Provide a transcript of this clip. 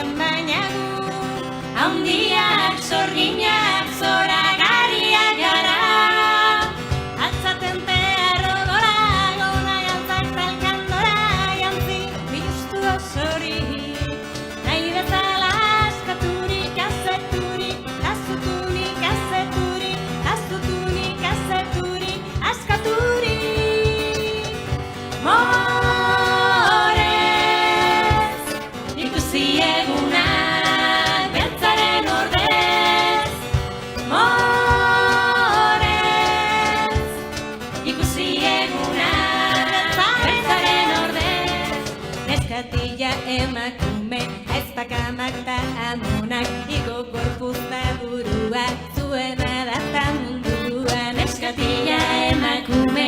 zen baina gu haundiak, sorginak, zoragarriak gara. Altzaten tearro gora, gona gantzak talkandora jantzi, biztu osorik. Nahi bezala askaturik, azeturik, azutunik, azeturik, azutunik, azeturik, askaturik. Morez, ikusi egunak beltzaren ordez. Morez, ikusi egunak beltzaren ordez. Neskatila emakume, aizpakamak ta amonak, igo gorpuzta burua, zuena data mundua. Neskatila emakume,